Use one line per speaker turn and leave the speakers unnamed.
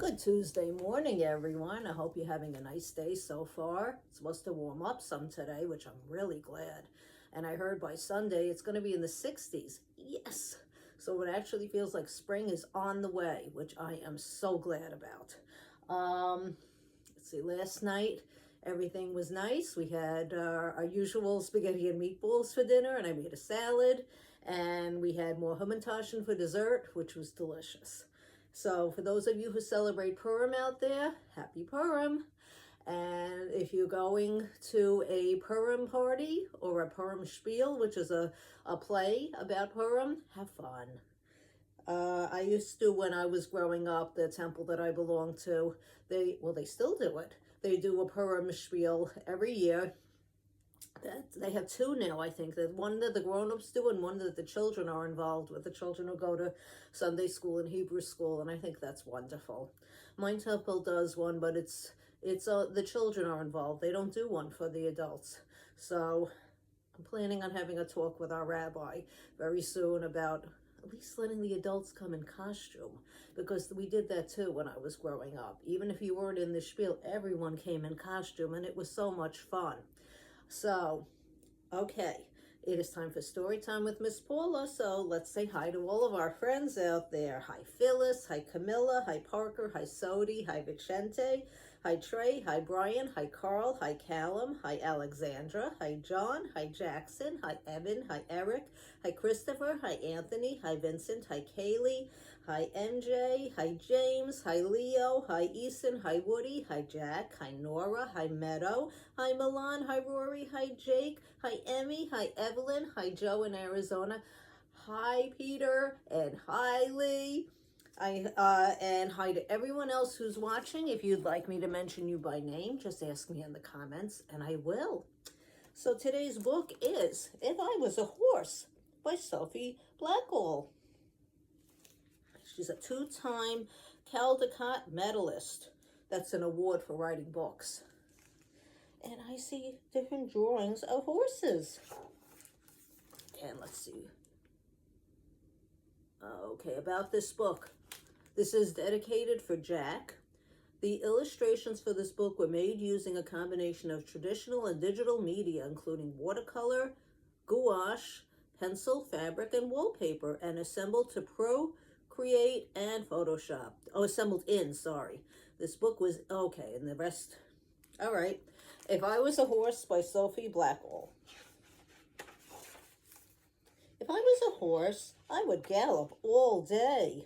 Good Tuesday morning, everyone. I hope you're having a nice day so far. It's supposed to warm up some today, which I'm really glad. And I heard by Sunday it's going to be in the 60s. Yes! So it actually feels like spring is on the way, which I am so glad about. Let's see, last night everything was nice. We had our usual spaghetti and meatballs for dinner, and I made a salad. And we had more Hamantaschen for dessert, which was delicious. So for those of you who celebrate Purim out there, happy Purim. And if you're going to a Purim party or a Purim spiel, which is a play about Purim, have fun. I used to, when I was growing up, the temple that I belonged to, they still do it. They do a Purim spiel every year. They have two now, I think. That one that the grown-ups do and one that the children are involved with. The children will go to Sunday school and Hebrew school, and I think that's wonderful. My temple does one, but it's the children are involved. They don't do one for the adults. So I'm planning on having a talk with our rabbi very soon about at least letting the adults come in costume, because we did that too when I was growing up. Even if you weren't in the spiel, everyone came in costume, and it was so much fun. So, okay, it is time for story time with Miss Paula. So let's say hi to all of our friends out there. Hi Phyllis, hi Camilla, hi Parker, hi Sodi, hi Vicente, hi Trey, hi Brian, hi Carl, hi Callum, hi Alexandra, hi John, hi Jackson, hi Evan, hi Eric, hi Christopher, hi Anthony, hi Vincent, hi Kaylee, hi MJ, hi James, hi Leo, hi Eason, hi Woody, hi Jack, hi Nora, hi Meadow, hi Milan, hi Rory, hi Jake, hi Emmy, hi Evelyn, hi Joe in Arizona, hi Peter, and hi Lee. And hi to everyone else who's watching. If you'd like me to mention you by name, just ask me in the comments, and I will. So today's book is If I Was a Horse by Sophie Blackall. She's a two-time Caldecott medalist. That's an award for writing books. And I see different drawings of horses. And let's see. Okay, about this book. This is dedicated for Jack. The illustrations for this book were made using a combination of traditional and digital media, including watercolor, gouache, pencil, fabric, and wallpaper, and assembled to Procreate and Photoshop. Oh, assembled in, sorry. This book was, okay, and the rest. All right. If I Was a Horse by Sophie Blackall. If I was a horse, I would gallop all day.